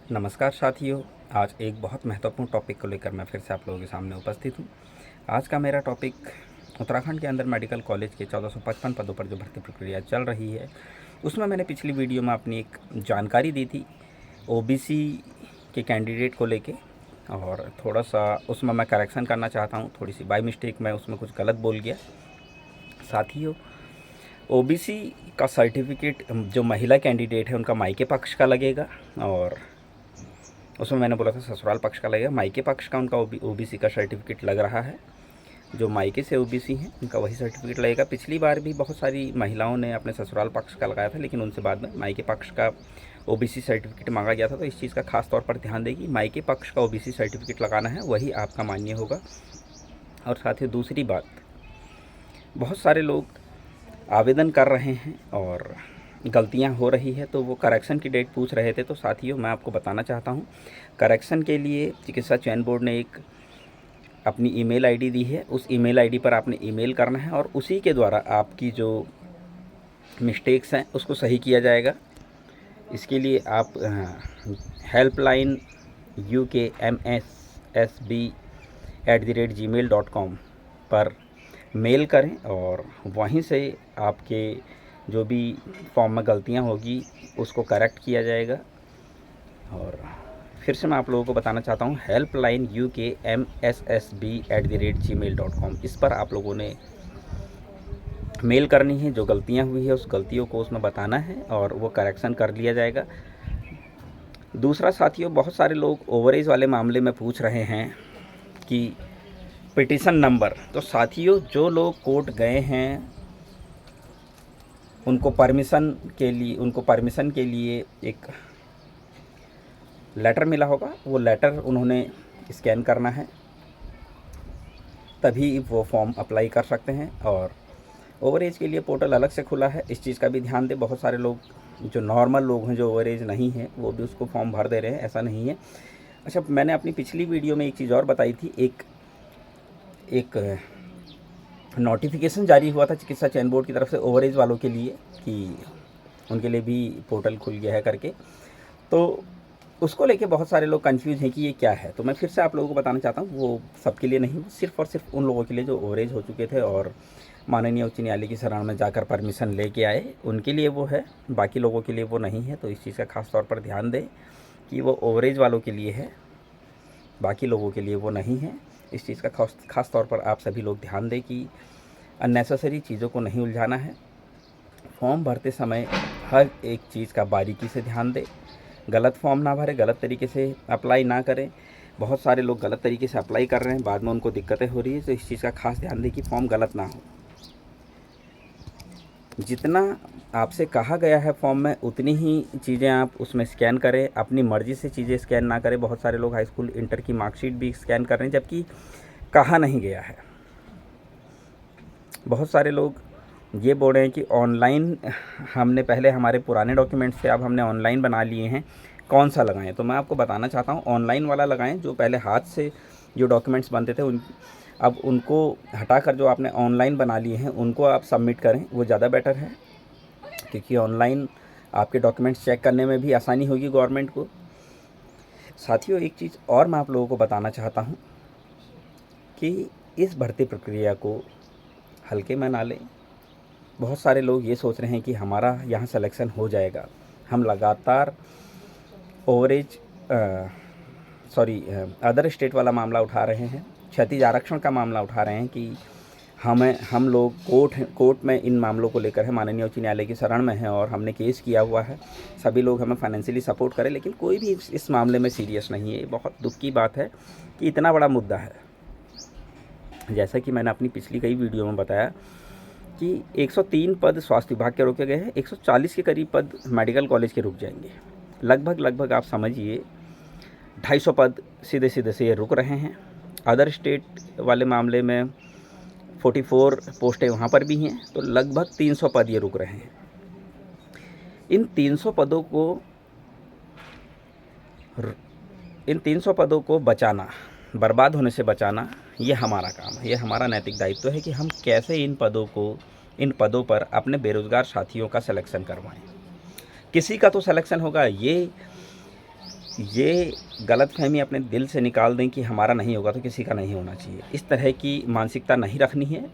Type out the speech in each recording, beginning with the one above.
नमस्कार साथियों। आज एक बहुत महत्वपूर्ण टॉपिक को लेकर मैं फिर से आप लोगों के सामने उपस्थित हूँ। आज का मेरा टॉपिक उत्तराखंड के अंदर मेडिकल कॉलेज के 1455 पदों पर जो भर्ती प्रक्रिया चल रही है, उसमें मैंने पिछली वीडियो में अपनी एक जानकारी दी थी ओबीसी के कैंडिडेट को लेके, और थोड़ा सा उसमें मैं करेक्शन करना चाहता हूँ। थोड़ी सी बाय मिस्टेक मैं उसमें कुछ गलत बोल गया। साथियों, ओबीसी का सर्टिफिकेट जो महिला कैंडिडेट है उनका मायके पक्ष का लगेगा, और उसमें मैंने बोला था ससुराल पक्ष का लगेगा। मायके पक्ष का उनका ओबीसी का सर्टिफिकेट लग रहा है। जो मायके से ओबीसी हैं उनका वही सर्टिफिकेट लगेगा। पिछली बार भी बहुत सारी महिलाओं ने अपने ससुराल पक्ष का लगाया था, लेकिन उनसे बाद में मायके पक्ष का ओबीसी सर्टिफिकेट मांगा गया था। तो इस चीज़ का खास तौर पर ध्यान देगी, मायके पक्ष का ओबीसी सर्टिफिकेट लगाना है, वही आपका मान्य होगा। और साथ ही दूसरी बात, बहुत सारे लोग आवेदन कर रहे हैं और गलतियां हो रही है, तो वो करेक्शन की डेट पूछ रहे थे। तो साथियों, मैं आपको बताना चाहता हूं, करेक्शन के लिए चिकित्सा चयन बोर्ड ने एक अपनी ईमेल आईडी दी है। उस ईमेल आईडी पर आपने ईमेल करना है और उसी के द्वारा आपकी जो मिस्टेक्स हैं उसको सही किया जाएगा। इसके लिए आप हेल्पलाइन ukmssb@gmail.com पर मेल करें, और वहीं से आपके जो भी फॉर्म में गलतियां होगी उसको करेक्ट किया जाएगा। और फिर से मैं आप लोगों को बताना चाहता हूं, हेल्पलाइन ukmssb@gmail.com, इस पर आप लोगों ने मेल करनी है। जो गलतियां हुई है उस गलतियों को उसमें बताना है और वो करेक्शन कर लिया जाएगा। दूसरा साथियों, बहुत सारे लोग ओवरेज वाले मामले में पूछ रहे हैं कि पिटीशन नंबर। तो साथियों, जो लोग कोर्ट गए हैं उनको परमिशन के लिए एक लेटर मिला होगा। वो लेटर उन्होंने स्कैन करना है, तभी वो फॉर्म अप्लाई कर सकते हैं। और ओवरेज के लिए पोर्टल अलग से खुला है, इस चीज़ का भी ध्यान दें। बहुत सारे लोग जो नॉर्मल लोग हैं, जो ओवरेज नहीं है, वो भी उसको फॉर्म भर दे रहे हैं, ऐसा नहीं है। अच्छा, मैंने अपनी पिछली वीडियो में एक चीज़ और बताई थी। एक नोटिफिकेशन जारी हुआ था चिकित्सा चयन बोर्ड की तरफ से ओवरेज वालों के लिए कि उनके लिए भी पोर्टल खुल गया है करके। तो उसको लेके बहुत सारे लोग कंफ्यूज हैं कि ये क्या है। तो मैं फिर से आप लोगों को बताना चाहता हूँ, वो सबके लिए नहीं, सिर्फ और सिर्फ उन लोगों के लिए जो ओवरेज हो चुके थे और माननीय उच्च न्यायालय की शरण में जाकर परमिशन लेके आए, उनके लिए वो है। बाकी लोगों के लिए वो नहीं है। तो इस चीज़ का खास तौर पर ध्यान दें कि वो ओवरेज वालों के लिए है, बाकी लोगों के लिए वो नहीं है। इस चीज़ का खास तौर पर आप सभी लोग ध्यान दें कि अननेसेसरी चीज़ों को नहीं उलझाना है। फॉर्म भरते समय हर एक चीज़ का बारीकी से ध्यान दें। गलत फॉर्म ना भरें, गलत तरीके से अप्लाई ना करें। बहुत सारे लोग गलत तरीके से अप्लाई कर रहे हैं, बाद में उनको दिक्कतें हो रही है। तो इस चीज़ का खास ध्यान दें कि फॉर्म गलत ना हो। जितना आपसे कहा गया है फॉर्म में, उतनी ही चीज़ें आप उसमें स्कैन करें। अपनी मर्ज़ी से चीज़ें स्कैन ना करें। बहुत सारे लोग हाई स्कूल इंटर की मार्कशीट भी स्कैन कर रहे हैं, जबकि कहा नहीं गया है। बहुत सारे लोग ये बोल रहे हैं कि ऑनलाइन हमने पहले हमारे पुराने डॉक्यूमेंट्स थे, अब हमने ऑनलाइन बना लिए हैं, कौन सा लगाएं। तो मैं आपको बताना चाहता हूँ, ऑनलाइन वाला लगाएं। जो पहले हाथ से जो डॉक्यूमेंट्स बनते थे अब उनको हटाकर जो आपने ऑनलाइन बना लिए हैं उनको आप सबमिट करें, वो ज़्यादा बेटर है। क्योंकि ऑनलाइन आपके डॉक्यूमेंट्स चेक करने में भी आसानी होगी गवर्नमेंट को। साथियों, एक चीज़ और मैं आप लोगों को बताना चाहता हूँ कि इस भर्ती प्रक्रिया को हल्के में ना लें। बहुत सारे लोग ये सोच रहे हैं कि हमारा यहाँ सिलेक्शन हो जाएगा। हम लगातार ओवरेज अदर स्टेट वाला मामला उठा रहे हैं, क्षतिज आरक्षण का मामला उठा रहे हैं कि हम लोग कोर्ट में इन मामलों को लेकर है, माननीय उच्च न्यायालय की शरण में है और हमने केस किया हुआ है। सभी लोग हमें फाइनेंशियली सपोर्ट करें, लेकिन कोई भी इस मामले में सीरियस नहीं है। ये बहुत दुख की बात है कि इतना बड़ा मुद्दा है। जैसा कि मैंने अपनी पिछली कई वीडियो में बताया कि 103 पद स्वास्थ्य विभाग के रोके गए हैं, 140 के करीब पद मेडिकल कॉलेज के रुक जाएंगे। लगभग आप समझिए 250 पद सीधे से ये रुक रहे हैं। अदर स्टेट वाले मामले में 44 पोस्टें वहाँ पर भी हैं, तो लगभग 300 पद ये रुक रहे हैं। इन 300 पदों को बचाना, बर्बाद होने से बचाना, ये हमारा काम है। ये हमारा नैतिक दायित्व है कि हम कैसे इन पदों पर अपने बेरोज़गार साथियों का सिलेक्शन करवाएं। किसी का तो सिलेक्शन होगा। ये ये गलतफ़हमी अपने दिल से निकाल दें कि हमारा नहीं होगा तो किसी का नहीं होना चाहिए। इस तरह की मानसिकता नहीं रखनी है।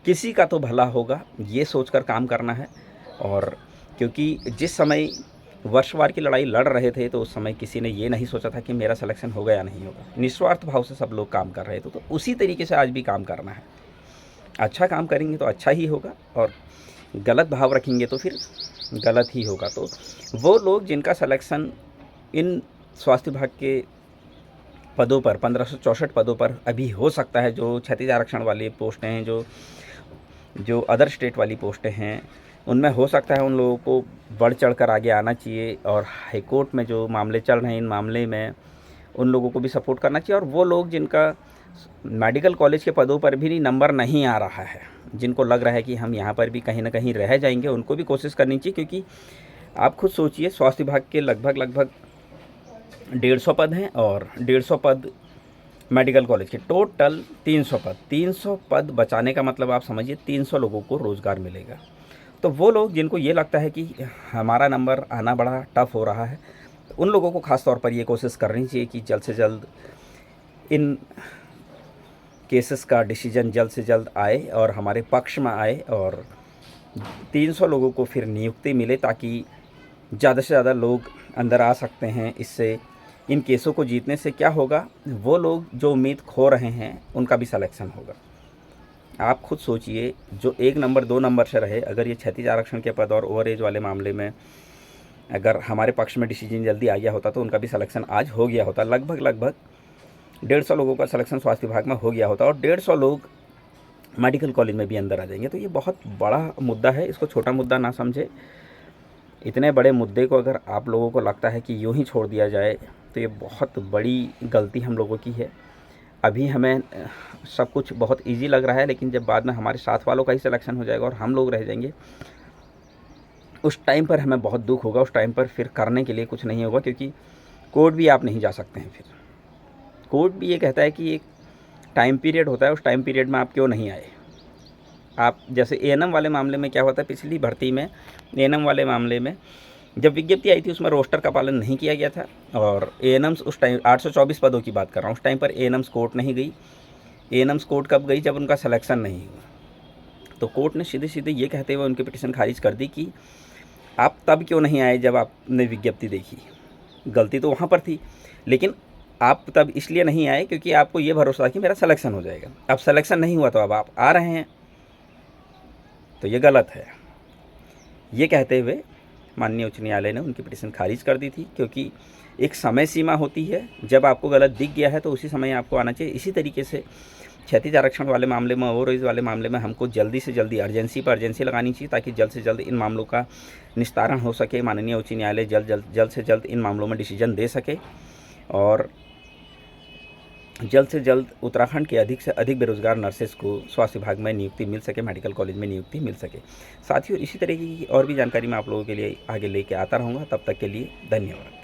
किसी का तो भला होगा, ये सोचकर काम करना है। और क्योंकि जिस समय वर्षवार की लड़ाई लड़ रहे थे, तो उस समय किसी ने ये नहीं सोचा था कि मेरा सिलेक्शन होगा या नहीं होगा। निस्वार्थ भाव से सब लोग काम कर रहे थे, तो उसी तरीके से आज भी काम करना है। अच्छा काम करेंगे तो अच्छा ही होगा, और गलत भाव रखेंगे तो फिर गलत ही होगा। तो वो लोग जिनका सिलेक्शन इन स्वास्थ्य विभाग के पदों पर 1564 पदों पर अभी हो सकता है, जो क्षैतिज आरक्षण वाली पोस्टें हैं, जो अदर स्टेट वाली पोस्टें हैं, उनमें हो सकता है उन लोगों को बढ़ चढ़ कर आगे आना चाहिए। और हाई कोर्ट में जो मामले चल रहे हैं, इन मामले में उन लोगों को भी सपोर्ट करना चाहिए। और वो लोग जिनका मेडिकल कॉलेज के पदों पर भी नंबर नहीं आ रहा है, जिनको लग रहा है कि हम यहाँ पर भी कहीं ना कहीं रह जाएंगे, उनको भी कोशिश करनी चाहिए। क्योंकि आप खुद सोचिए, स्वास्थ्य विभाग के लगभग 150 पद हैं, और 150 पद मेडिकल कॉलेज के, टोटल 300 पद बचाने का मतलब आप समझिए 300 लोगों को रोज़गार मिलेगा। तो वो लोग जिनको ये लगता है कि हमारा नंबर आना बड़ा टफ हो रहा है, उन लोगों को ख़ास तौर पर ये कोशिश करनी चाहिए कि जल्द से जल्द इन केसेस का डिसीजन जल्द से जल्द आए और हमारे पक्ष में आए, और 300 लोगों को फिर नियुक्ति मिले, ताकि ज़्यादा से ज़्यादा लोग अंदर आ सकते हैं। इससे इन केसों को जीतने से क्या होगा, वो लोग जो उम्मीद खो रहे हैं उनका भी सिलेक्शन होगा। आप खुद सोचिए, जो 1 नंबर 2 नंबर से रहे, अगर ये क्षैतिज आरक्षण के पद और ओवर एज वाले मामले में अगर हमारे पक्ष में डिसीजन जल्दी आ गया होता तो उनका भी सिलेक्शन आज हो गया होता। लगभग 150 लोगों का सिलेक्शन स्वास्थ्य विभाग में हो गया होता, और 150 लोग मेडिकल कॉलेज में भी अंदर आ जाएंगे। तो ये बहुत बड़ा मुद्दा है, इसको छोटा मुद्दा ना समझे। इतने बड़े मुद्दे को अगर आप लोगों को लगता है कि यूँ ही छोड़ दिया जाए, तो ये बहुत बड़ी गलती हम लोगों की है। अभी हमें सब कुछ बहुत इजी लग रहा है, लेकिन जब बाद में हमारे साथ वालों का ही सिलेक्शन हो जाएगा और हम लोग रह जाएंगे, उस टाइम पर हमें बहुत दुख होगा। उस टाइम पर फिर करने के लिए कुछ नहीं होगा, क्योंकि कोर्ट भी आप नहीं जा सकते हैं। फिर कोर्ट भी ये कहता है कि एक टाइम पीरियड होता है, उस टाइम पीरियड में आप क्यों नहीं आए। आप जैसे एएनएम वाले मामले में क्या होता है, पिछली भर्ती में एएनएम वाले मामले में जब विज्ञप्ति आई थी, उसमें रोस्टर का पालन नहीं किया गया था, और एएनएम्स उस टाइम 824 पदों की बात कर रहा हूँ, उस टाइम पर एएनएम्स कोर्ट नहीं गई। एएनएम्स कोर्ट कब गई, जब उनका सिलेक्शन नहीं हुआ। तो कोर्ट ने सीधे सीधे ये कहते हुए उनकी पिटीशन खारिज कर दी कि आप तब क्यों नहीं आए जब आपने विज्ञप्ति देखी। गलती तो वहाँ पर थी, लेकिन आप तब इसलिए नहीं आए क्योंकि आपको ये भरोसा था कि मेरा सिलेक्शन हो जाएगा। अब सिलेक्शन नहीं हुआ तो अब आप आ रहे हैं, तो ये गलत है। ये कहते हुए माननीय उच्च न्यायालय ने उनकी पिटीशन खारिज कर दी थी, क्योंकि एक समय सीमा होती है, जब आपको गलत दिख गया है तो उसी समय आपको आना चाहिए। इसी तरीके से क्षैतिज आरक्षण वाले मामले में, ओवरएज वाले मामले में हमको जल्दी से जल्दी अर्जेंसी पर अर्जेंसी लगानी चाहिए, ताकि जल्द से जल्द इन मामलों का निस्तारण हो सके। माननीय उच्च न्यायालय जल्द से जल्द इन मामलों में डिसीजन दे सके, और जल्द से जल्द उत्तराखंड के अधिक से अधिक बेरोजगार नर्सेस को स्वास्थ्य विभाग में नियुक्ति मिल सके, मेडिकल कॉलेज में नियुक्ति मिल सके। साथियों, इसी तरीके की और भी जानकारी मैं आप लोगों के लिए आगे लेके आता रहूँगा। तब तक के लिए धन्यवाद।